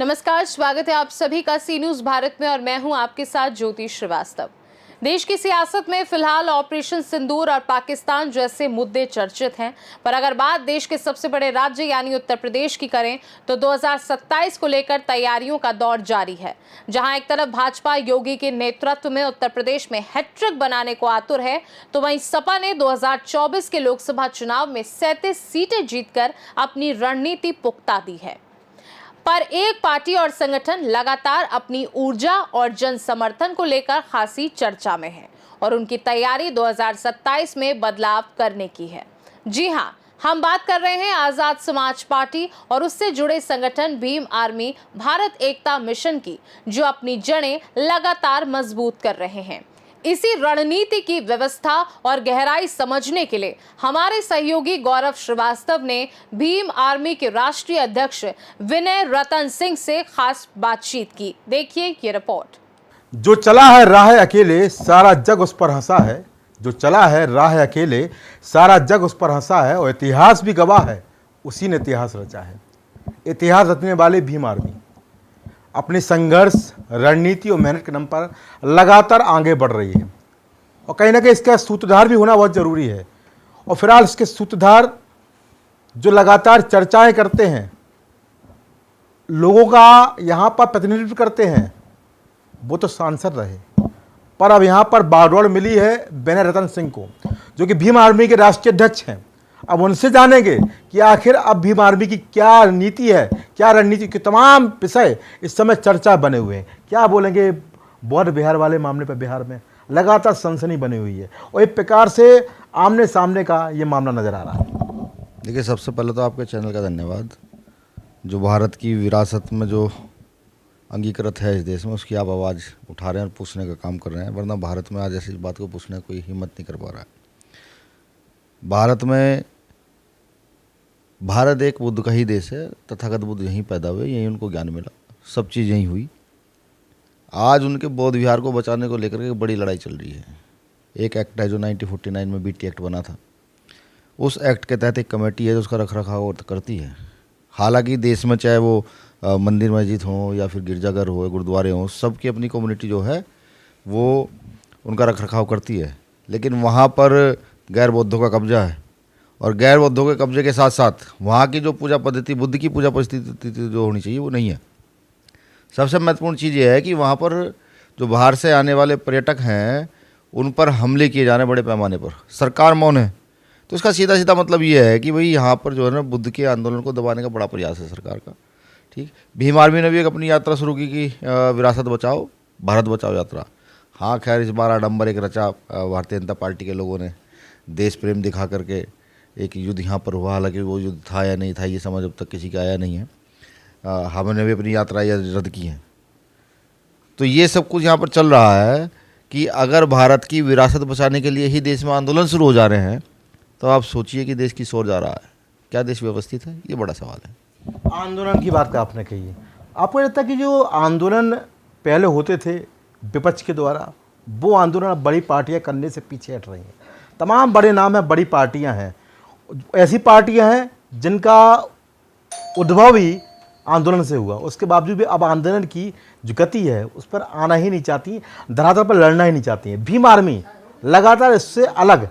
नमस्कार, स्वागत है आप सभी का सी न्यूज भारत में और मैं हूं आपके साथ ज्योति श्रीवास्तव। देश की सियासत में फिलहाल ऑपरेशन सिंदूर और पाकिस्तान जैसे मुद्दे चर्चित हैं, पर अगर बात देश के सबसे बड़े राज्य यानी उत्तर प्रदेश की करें तो 2027 को लेकर तैयारियों का दौर जारी है। जहां एक तरफ भाजपा योगी के नेतृत्व में उत्तर प्रदेश में हैट्रिक बनाने को आतुर है, तो वहीं सपा ने 2024 के लोकसभा चुनाव में 37 सीटें जीतकर अपनी रणनीति पुख्ता दी है। पर एक पार्टी और संगठन लगातार अपनी ऊर्जा और जन समर्थन को लेकर खासी चर्चा में है और उनकी तैयारी 2027 में बदलाव करने की है। जी हां, हम बात कर रहे हैं आजाद समाज पार्टी और उससे जुड़े संगठन भीम आर्मी भारत एकता मिशन की, जो अपनी जड़ें लगातार मजबूत कर रहे हैं। इसी रणनीति की व्यवस्था और गहराई समझने के लिए हमारे सहयोगी गौरव श्रीवास्तव ने भीम आर्मी के राष्ट्रीय अध्यक्ष विनय रतन सिंह से खास बातचीत की। देखिए ये रिपोर्ट। जो चला है राह अकेले सारा जग उस पर हंसा है, जो चला है राह अकेले सारा जग उस पर हंसा है और इतिहास भी गवाह है, उसी ने इतिहास रचा है। इतिहास रचने वाले भीम आर्मी अपनी संघर्ष, रणनीति और मेहनत के दम पर लगातार आगे बढ़ रही है और कहीं ना कहीं इसका सूत्रधार भी होना बहुत ज़रूरी है। और फिलहाल इसके सूत्रधार जो लगातार चर्चाएं करते हैं, लोगों का यहाँ पर प्रतिनिधित्व करते हैं, वो तो सांसद रहे, पर अब यहाँ पर बागडोर मिली है विनय रतन सिंह को, जो कि भीम आर्मी के राष्ट्रीय अध्यक्ष हैं। अब उनसे जानेंगे कि आखिर अब भीम आर्मी की क्या नीति है, क्या रणनीति के तमाम विषय इस समय चर्चा बने हुए हैं। क्या बोलेंगे बौद्ध बिहार वाले मामले पर बिहार में लगातार सनसनी बनी हुई है और एक प्रकार से आमने सामने का ये मामला नजर आ रहा है। देखिए, सबसे पहले तो आपके चैनल का धन्यवाद, जो भारत की विरासत में जो अंगीकृत है इस देश में, उसकी आप आवाज़ उठा रहे हैं और पूछने का काम कर रहे हैं। वरना भारत में आज ऐसी बात को पूछने की कोई हिम्मत नहीं कर पा रहा है। भारत एक बुद्ध का ही देश है। तथागत बुद्ध यहीं पैदा हुए, यहीं उनको ज्ञान मिला, सब चीज़ यहीं हुई। आज उनके बौद्ध विहार को बचाने को लेकर के बड़ी लड़ाई चल रही है। एक एक्ट है जो 1949 में बीटी एक्ट बना था, उस एक्ट के तहत एक कमेटी है जो उसका रख रखाव करती है। हालांकि देश में चाहे वो मंदिर मस्जिद हो या फिर गिरजाघर हो, गुरुद्वारे हों, सबकी अपनी कम्युनिटी जो है वो उनका रख रखाव करती है, लेकिन वहाँ पर गैर बौद्धों का कब्जा है और गैर बौद्धों के कब्जे के साथ साथ वहाँ की जो पूजा पद्धति, बुद्ध की पूजा पद्धति जो होनी चाहिए वो नहीं है। सबसे महत्वपूर्ण चीज़ ये है कि वहाँ पर जो बाहर से आने वाले पर्यटक हैं उन पर हमले किए जा रहे हैं बड़े पैमाने पर। सरकार मौन है, तो इसका सीधा सीधा मतलब ये है कि भाई यहाँ पर जो है ना बुद्ध के आंदोलन को दबाने का बड़ा प्रयास है सरकार का। ठीक, भीम आर्मी ने भी एक अपनी यात्रा शुरू की कि विरासत बचाओ, भारत बचाओ यात्रा। हाँ, खैर इस बार आडम्बर एक रचा भारतीय जनता पार्टी के लोगों ने, देश प्रेम दिखा करके एक युद्ध यहाँ पर हुआ। हालांकि वो युद्ध था या नहीं था ये समझ अब तक किसी का आया नहीं है। हमने भी अपनी यात्रा रद्द की है। तो ये सब कुछ यहाँ पर चल रहा है कि अगर भारत की विरासत बचाने के लिए ही देश में आंदोलन शुरू हो जा रहे हैं, तो आप सोचिए कि देश किस ओर जा रहा है। क्या देश व्यवस्थित है? ये बड़ा सवाल है। आंदोलन की बात आपने कही है, आपको लगता है कि जो आंदोलन पहले होते थे विपक्ष के द्वारा, वो आंदोलन बड़ी पार्टियां करने से पीछे हट रही हैं। तमाम बड़े नाम हैं, बड़ी पार्टियां हैं, ऐसी पार्टियां हैं जिनका उद्भव ही आंदोलन से हुआ, उसके बावजूद भी अब आंदोलन की जो गति है उस पर आना ही नहीं चाहती, धरातल पर लड़ना ही नहीं चाहती है। भीम आर्मी लगातार इससे अलग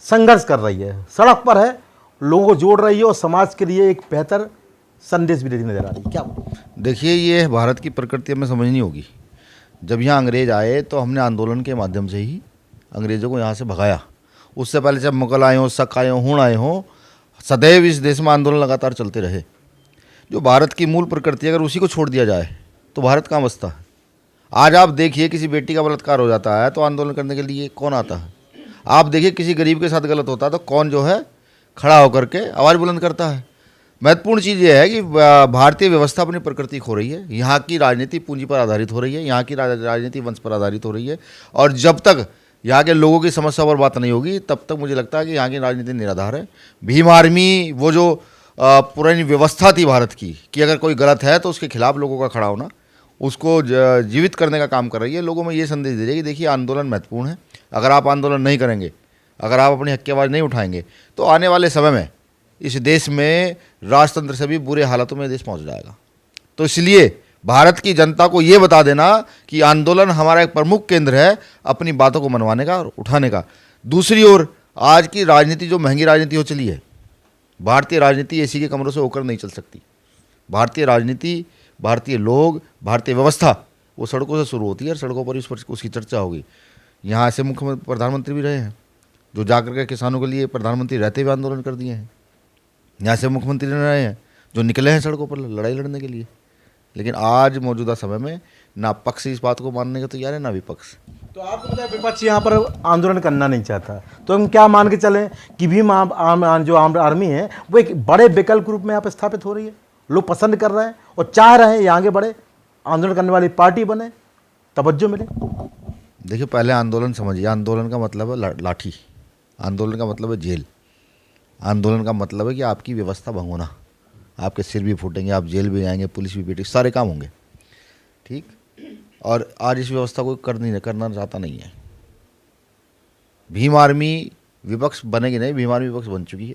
संघर्ष कर रही है, सड़क पर है, लोगों को जोड़ रही है और समाज के लिए एक बेहतर संदेश भी देती नजर आ रही है। क्या देखिए, ये भारत की प्रकृति हमें समझनी होगी। जब यहाँ अंग्रेज आए तो हमने आंदोलन के माध्यम से ही अंग्रेज़ों को यहाँ से भगाया। उससे पहले जब मुगल आए हों, शक आए हों, हुण आए हों, सदैव इस देश में आंदोलन लगातार चलते रहे। जो भारत की मूल प्रकृति अगर उसी को छोड़ दिया जाए तो भारत कहाँ बचता है। आज आप देखिए, किसी बेटी का बलात्कार हो जाता है तो आंदोलन करने के लिए कौन आता है। आप देखिए, किसी गरीब के साथ गलत होता है तो कौन जो है खड़ा होकर के आवाज़ बुलंद करता है। महत्वपूर्ण चीज़ ये है कि भारतीय व्यवस्था अपनी प्रकृति खो रही है। यहाँ की राजनीति पूंजी पर आधारित हो रही है, यहाँ की राजनीति वंश पर आधारित हो रही है, और जब तक यहाँ के लोगों की समस्या पर बात नहीं होगी तब तक मुझे लगता है कि यहाँ की राजनीति निराधार है। भीम आर्मी वो जो पुरानी व्यवस्था थी भारत की कि अगर कोई गलत है तो उसके खिलाफ लोगों का खड़ा होना, उसको जीवित करने का काम कर रही है। लोगों में ये संदेश दे रही है कि देखिए, आंदोलन महत्वपूर्ण है। अगर आप आंदोलन नहीं करेंगे, अगर आप अपनी हक की आवाज़ नहीं उठाएंगे, तो आने वाले समय में इस देश में राजतंत्र से भी बुरे हालातों में देश पहुँच जाएगा। तो तो इसलिए भारत की जनता को ये बता देना कि आंदोलन हमारा एक प्रमुख केंद्र है अपनी बातों को मनवाने का और उठाने का। दूसरी ओर आज की राजनीति जो महंगी राजनीति हो चली है, भारतीय राजनीति एसी के कमरों से होकर नहीं चल सकती। भारतीय राजनीति, भारतीय लोग, भारतीय व्यवस्था वो सड़कों से शुरू होती है और सड़कों पर उसकी चर्चा होगी। यहाँ ऐसे मुख्यमंत्री प्रधानमंत्री भी रहे हैं जो जाकर के किसानों के लिए प्रधानमंत्री रहते हुए आंदोलन कर दिए हैं। यहाँ से मुख्यमंत्री रहे हैं जो निकले हैं सड़कों पर लड़ाई लड़ने के लिए। लेकिन आज मौजूदा समय में ना पक्ष इस बात को मानने को तैयार है ना विपक्ष। तो आपको पता है विपक्ष यहाँ पर आंदोलन करना नहीं चाहता, तो हम क्या मान के चलें कि भीम आम आर्मी है वो एक बड़े विकल्प रूप में यहाँ पर स्थापित हो रही है। लोग पसंद कर रहे हैं और चाह रहे हैं ये आगे बढ़े, आंदोलन करने वाली पार्टी बने, तवज्जो मिले। देखिए पहले आंदोलन समझिए, आंदोलन का मतलब है लाठी, आंदोलन का मतलब है जेल, आंदोलन का मतलब है कि आपकी व्यवस्था भंग होना, आपके सिर भी फूटेंगे, आप जेल भी जाएंगे, पुलिस भी पीटेगी, सारे काम होंगे, ठीक। और आज इस व्यवस्था को करना चाहता नहीं है। भीम आर्मी विपक्ष बनेगी नहीं, भीम आर्मी विपक्ष बन चुकी है।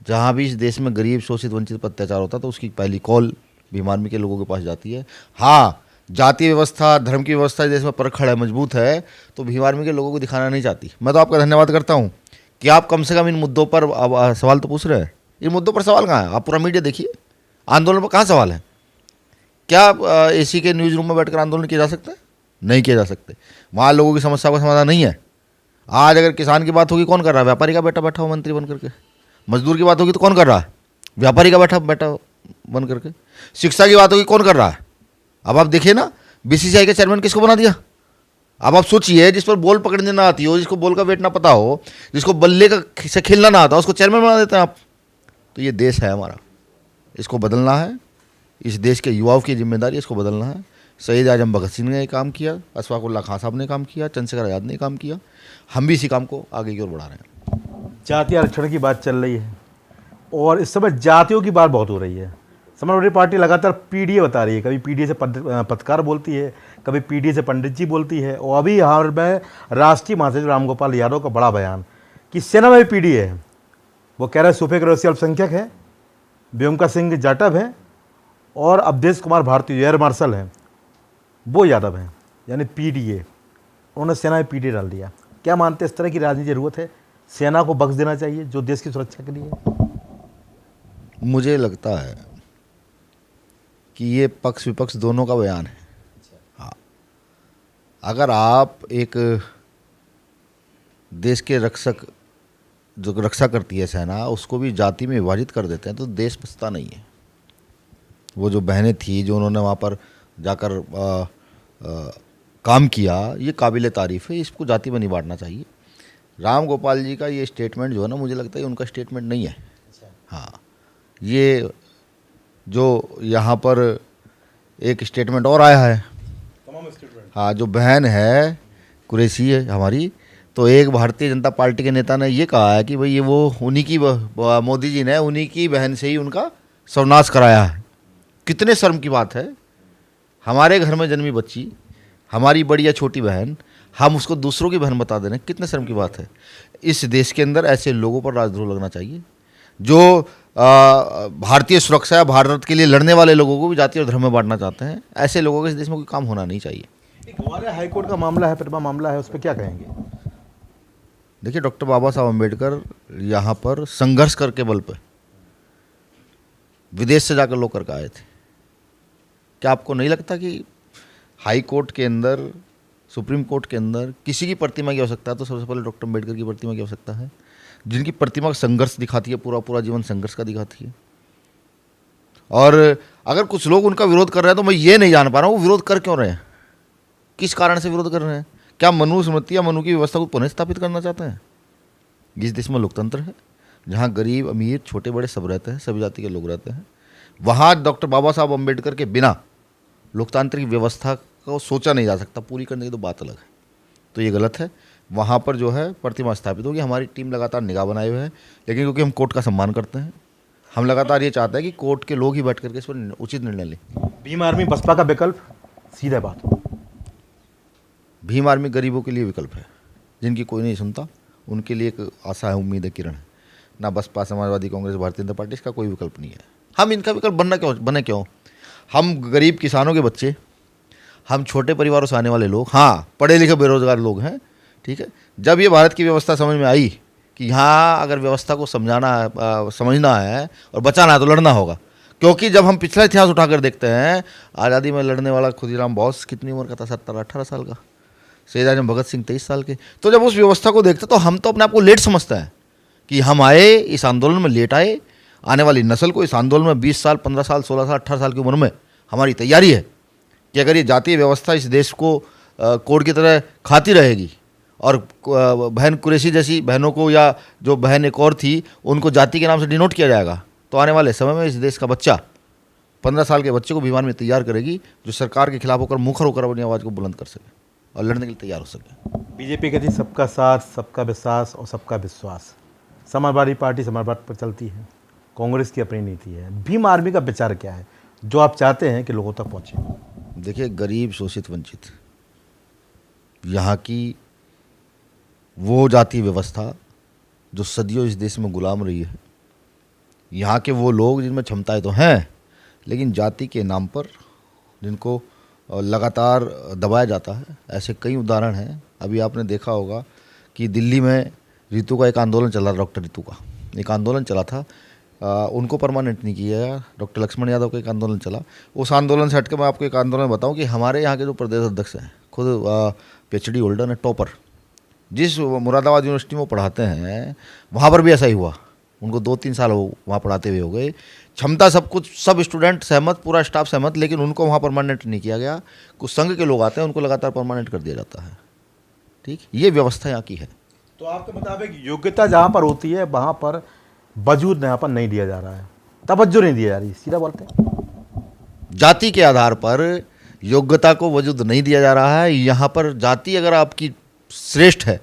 जहाँ भी इस देश में गरीब, शोषित, वंचित पर अत्याचार होता तो उसकी पहली कॉल भीम आर्मी के लोगों के पास जाती है। हाँ, जातीय व्यवस्था, धर्म की व्यवस्था देश में परखड़ है, मजबूत है, तो भीम आर्मी के लोगों को दिखाना नहीं चाहती। मैं तो आपका धन्यवाद करता हूँ कि आप कम से कम इन मुद्दों पर सवाल तो पूछ रहे हैं। इन मुद्दों पर सवाल कहाँ है? आप पूरा मीडिया देखिए, आंदोलन पर कहाँ सवाल है? क्या एसी के न्यूज़ रूम में बैठकर आंदोलन किया जा सकता है? नहीं किया जा सकते। वहाँ लोगों की समस्या का समाधान नहीं है। आज अगर किसान की बात होगी कौन कर रहा है? व्यापारी का बेटा बैठा हो मंत्री बन करके। मजदूर की बात होगी तो कौन कर रहा है? व्यापारी का बैठा बन करके। शिक्षा की बात होगी कौन कर रहा है? अब आप देखिए ना, बीसीसीआई के चेयरमैन किसको बना दिया? अब आप सोचिए, जिस पर बॉल पकड़ने ना आती हो, जिसको बॉल का वेट ना पता हो, जिसको बल्ले का से खेलना ना आता, उसको चेयरमैन बना देते हैं आप। तो ये देश है हमारा, इसको बदलना है। इस देश के युवाओं की जिम्मेदारी, इसको बदलना है। शहीद आजम भगत सिंह ने ये काम किया, अशफाक उल्लाह खां साहब ने काम किया, चंद्रशेखर आज़ाद ने काम किया। हम भी इसी काम को आगे की ओर बढ़ा रहे हैं। जातीय आरक्षण की बात चल रही है और इस समय जातियों की बात बहुत हो रही है। समाजवादी पार्टी लगातार पीडीए बता रही है, कभी पीडीए से पत्रकार बोलती है, कभी पीडीए से पंडित जी बोलती है। और अभी हाल में राष्ट्रीय महासचिव रामगोपाल यादव का बड़ा बयान कि सेना में भी पीडीए है। वो कह रहे हैं सूफे के अल्पसंख्यक है, व्योमका सिंह जाटव है और अवधेश कुमार भारती एयर मार्शल हैं, वो यादव हैं, यानी पीडीए। उन्होंने सेना में पीडीए डाल दिया। क्या मानते हैं इस तरह की राजनीति जरूरत है? सेना को बख्श देना चाहिए जो देश की सुरक्षा के लिए? मुझे लगता है कि ये पक्ष विपक्ष दोनों का बयान है। हाँ, अगर आप एक देश के रक्षक, जो रक्षा करती है सेना, उसको भी जाति में विभाजित कर देते हैं तो देश बचता नहीं है। वो जो बहनें थी जो उन्होंने वहाँ पर जाकर काम किया, ये काबिल तारीफ़ है। इसको जाति में नहीं बांटना चाहिए। राम गोपाल जी का ये स्टेटमेंट जो है ना, मुझे लगता है उनका स्टेटमेंट नहीं है। हाँ, ये जो यहाँ पर एक स्टेटमेंट और आया है, हाँ, जो बहन है कुरैशी है हमारी, तो एक भारतीय जनता पार्टी के नेता ने ये कहा है कि भाई ये वो उन्हीं की, मोदी जी ने उन्हीं की बहन से ही उनका सर्वनाश कराया है। कितने शर्म की बात है। हमारे घर में जन्मी बच्ची, हमारी बड़ी या छोटी बहन, हम उसको दूसरों की बहन बता दे रहे हैं, कितने शर्म की बात है। इस देश के अंदर ऐसे लोगों पर राजद्रोह लगना चाहिए जो भारतीय सुरक्षा या भारत के लिए लड़ने वाले लोगों को भी जाति और धर्म में बांटना चाहते हैं। ऐसे लोगों के इस देश में कोई काम होना नहीं चाहिए। एक हमारे हाईकोर्ट का मामला है, प्रतिमा मामला है, उस पर क्या कहेंगे? देखिए, डॉक्टर बाबा साहब अम्बेडकर यहाँ पर संघर्ष करके बल पर विदेश से जाकर लोग करके आए थे। क्या आपको नहीं लगता कि हाई कोर्ट के अंदर, सुप्रीम कोर्ट के अंदर किसी की प्रतिमा की आवश्यकता है तो सबसे पहले डॉक्टर अम्बेडकर की प्रतिमा की आवश्यकता है, जिनकी प्रतिमा संघर्ष दिखाती है, पूरा पूरा जीवन संघर्ष का दिखाती है। और अगर कुछ लोग उनका विरोध कर रहे हैं तो मैं ये नहीं जान पा रहा हूँ वो विरोध कर क्यों रहे हैं, किस कारण से विरोध कर रहे हैं। क्या मनु स्मृति या मनु की व्यवस्था को पुनः स्थापित करना चाहते हैं? जिस देश में लोकतंत्र है, जहाँ गरीब अमीर छोटे बड़े सब रहते हैं, सभी जाति के लोग रहते हैं, वहाँ डॉक्टर बाबा साहब अम्बेडकर के बिना लोकतांत्रिक व्यवस्था को सोचा नहीं जा सकता। पूरी करने की तो बात अलग है, तो ये गलत है। वहाँ पर जो है प्रतिमा स्थापित होगी। हमारी टीम लगातार निगाह बनाए हुए है, लेकिन क्योंकि हम कोर्ट का सम्मान करते हैं, हम लगातार ये चाहते हैं कि कोर्ट के लोग ही बैठ करके इस पर उचित निर्णय लें। भीम आर्मी बसपा का विकल्प? सीधा बात। भीम आर्मी गरीबों के लिए विकल्प है, जिनकी कोई नहीं सुनता, उनके लिए एक आशा है, उम्मीद है, किरण है। ना बसपा, समाजवादी, कांग्रेस, भारतीय जनता पार्टी, इसका कोई विकल्प नहीं है। हम इनका विकल्प बने क्यों? हम गरीब किसानों के बच्चे, हम छोटे परिवारों से आने वाले लोग, हाँ पढ़े लिखे बेरोजगार लोग हैं, ठीक है। जब ये भारत की व्यवस्था समझ में आई कि यहाँ अगर व्यवस्था को समझना है और बचाना है तो लड़ना होगा, क्योंकि जब हम पिछला इतिहास उठाकर देखते हैं, आज़ादी में लड़ने वाला खुदीराम बोस कितनी उम्र का था, 17-18 साल का, शहीद आजम भगत सिंह 23 साल के। तो जब उस व्यवस्था को देखते तो हम तो अपने आप को लेट समझते हैं कि हम आए इस आंदोलन में, लेट आए। आने वाली नस्ल को इस आंदोलन में 20 साल, 15 साल, 16 साल, 18 साल की उम्र में हमारी तैयारी है कि अगर ये जातीय व्यवस्था इस देश को कोड की तरह खाती रहेगी और बहन कुरैशी जैसी बहनों को या जो बहन एक और थी उनको जाति के नाम से डिनोट किया जाएगा, तो आने वाले समय में इस देश का बच्चा 15 साल के बच्चे को विमान में तैयार करेगी जो सरकार के खिलाफ होकर मुखर होकर अपनी आवाज़ को बुलंद कर सके और लड़ने के लिए तैयार हो सके। बीजेपी कहती है सबका साथ, सबका विश्वास और सबका विश्वास। समाजवादी पार्टी समाजवाद पर चलती है, कांग्रेस की अपनी नीति है। भीम आर्मी का विचार क्या है जो आप चाहते हैं कि लोगों तक पहुँचे? देखिए, गरीब, शोषित, वंचित, यहाँ की वो जातीय व्यवस्था जो सदियों इस देश में गुलाम रही है, यहाँ के वो लोग जिनमें क्षमताएं तो हैं लेकिन जाति के नाम पर जिनको लगातार दबाया जाता है, ऐसे कई उदाहरण हैं। अभी आपने देखा होगा कि दिल्ली में रितु का एक आंदोलन चला, डॉक्टर रितु का एक आंदोलन चला था, उनको परमानेंट नहीं किया गया। डॉक्टर लक्ष्मण यादव का एक आंदोलन चला। उस आंदोलन से हटकर मैं आपको एक आंदोलन बताऊं कि हमारे यहाँ के जो प्रदेश अध्यक्ष हैं, खुद PhD होल्डर हैं, टॉपर, जिस मुरादाबाद यूनिवर्सिटी में वो पढ़ाते हैं, वहाँ पर भी ऐसा ही हुआ। उनको 2-3 साल वहाँ पढ़ाते हुए हो गए, क्षमता सब कुछ, सब स्टूडेंट सहमत, पूरा स्टाफ सहमत, लेकिन उनको वहाँ परमानेंट नहीं किया गया। कुछ संघ के लोग आते हैं, उनको लगातार परमानेंट कर दिया जाता है। ठीक, ये व्यवस्था यहाँ की है। तो आपके मुताबिक योग्यता जहाँ पर होती है वहाँ पर वजूद यहाँ पर नहीं दिया जा रहा है, तवज्जो नहीं दी जा रही, सीधा बोलते हैं। जाति के आधार पर योग्यता को वजूद नहीं दिया जा रहा है। यहाँ पर जाति अगर आपकी श्रेष्ठ है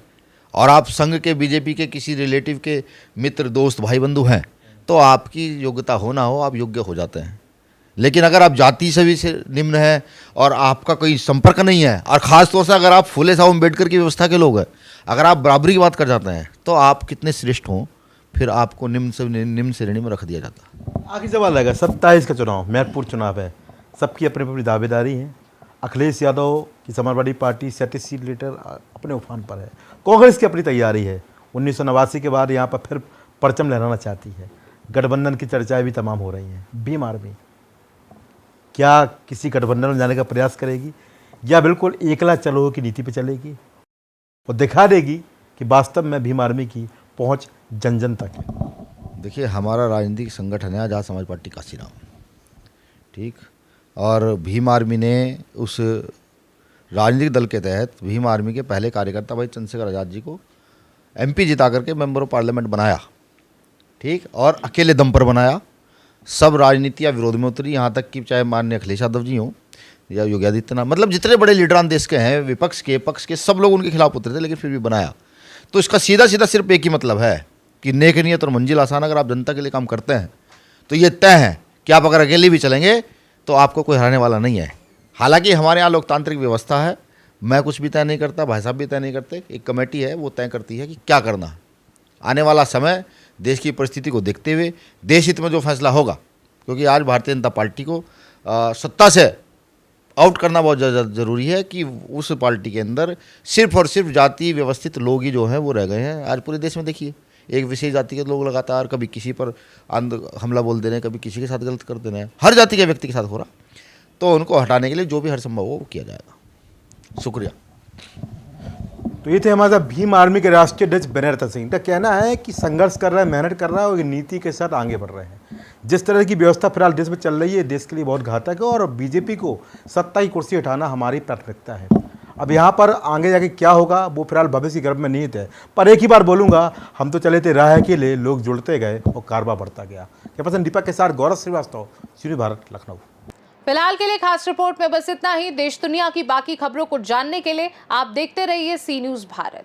और आप संघ के, बीजेपी के किसी रिलेटिव के मित्र, दोस्त, भाई बंधु हैं, तो आपकी योग्यता हो ना हो, आप योग्य हो जाते हैं। लेकिन अगर आप जाति से भी से निम्न है और आपका कोई संपर्क नहीं है, और ख़ास तौर से अगर आप फुले साहब अम्बेडकर की व्यवस्था के लोग हैं, अगर आप बराबरी की बात कर जाते हैं, तो आप कितने श्रेष्ठ हों, फिर आपको निम्न श्रेणी में रख दिया जाता है। आखिरी सवाल रहेगा, 27 का चुनाव महत्वपूर्ण चुनाव है, सबकी अपनी अपनी दावेदारी है। अखिलेश यादव की समाजवादी पार्टी 37 सीट लेकर अपने उफान पर है, कांग्रेस की अपनी तैयारी है, 1989 के बाद यहाँ पर फिर परचम लहराना चाहती है, गठबंधन की चर्चाएं भी तमाम हो रही हैं। भीम आर्मी क्या किसी गठबंधन में जाने का प्रयास करेगी या बिल्कुल एकला चलो की नीति पर चलेगी और दिखा देगी कि वास्तव में भीम आर्मी की पहुँच जन जन तक है? देखिए, हमारा राजनीतिक संगठन है आज़ाद समाज पार्टी काशीराम, ठीक, और भीम आर्मी ने उस राजनीतिक दल के तहत भीम आर्मी के पहले कार्यकर्ता भाई चंद्रशेखर आज़ाद जी को MP जिता करके मेंबर ऑफ पार्लियामेंट बनाया, ठीक, और अकेले दम पर बनाया। सब राजनीतियाँ विरोध में उतरी, यहाँ तक कि चाहे माननीय अखिलेश यादव जी हों या योगी आदित्यनाथ, मतलब जितने बड़े लीडरान देश के हैं, विपक्ष के, पक्ष के, सब लोग उनके खिलाफ उतरे थे, लेकिन फिर भी बनाया। तो इसका सीधा सीधा सिर्फ एक ही मतलब है कि नेक नियत और मंजिल आसान। अगर आप जनता के लिए काम करते हैं तो ये तय है कि आप अगर अकेले भी चलेंगे तो आपको कोई हराने वाला नहीं है। हालांकि हमारे यहाँ लोकतांत्रिक व्यवस्था है, मैं कुछ भी तय नहीं करता, भाई साहब भी तय नहीं करते, एक कमेटी है वो तय करती है कि क्या करना है। आने वाला समय देश की परिस्थिति को देखते हुए देश हित में जो फैसला होगा, क्योंकि आज भारतीय जनता पार्टी को सत्ता से आउट करना बहुत ज़रूरी है कि उस पार्टी के अंदर सिर्फ और सिर्फ जाति व्यवस्थित लोग ही जो हैं वो रह गए हैं। आज पूरे देश में देखिए, एक विशेष जाति के लोग लगातार कभी किसी पर हमला बोल दे रहे हैं, कभी किसी के साथ गलत कर दे रहे हैं, हर जाति के व्यक्ति के साथ हो रहा। तो उनको हटाने के लिए जो भी हर संभव हो वो किया जाएगा। शुक्रिया। तो ये थे हमारे साथ भीम आर्मी के राष्ट्रीय अध्यक्ष विनय सिंह का कहना है कि संघर्ष कर रहा है, मेहनत कर रहा है और नीति के साथ आगे बढ़ रहे हैं। जिस तरह की व्यवस्था फिलहाल देश में चल रही है, देश के लिए बहुत घातक है और बीजेपी को सत्ता की कुर्सी हटाना हमारी प्राथमिकता है। अब यहाँ पर आगे जाके क्या होगा वो फिलहाल भविष्य की गर्भ में निहित है, पर एक ही बार बोलूँगा, हम तो चले थे राह के लिए, लोग जुड़ते गए और कारवा बढ़ता गया। क्या पसंद दीपक के साथ गौरव श्रीवास्तव, न्यूज़ भारत, लखनऊ। फिलहाल के लिए खास रिपोर्ट में बस इतना ही। देश दुनिया की बाकी खबरों को जानने के लिए आप देखते रहिए सी न्यूज़ भारत।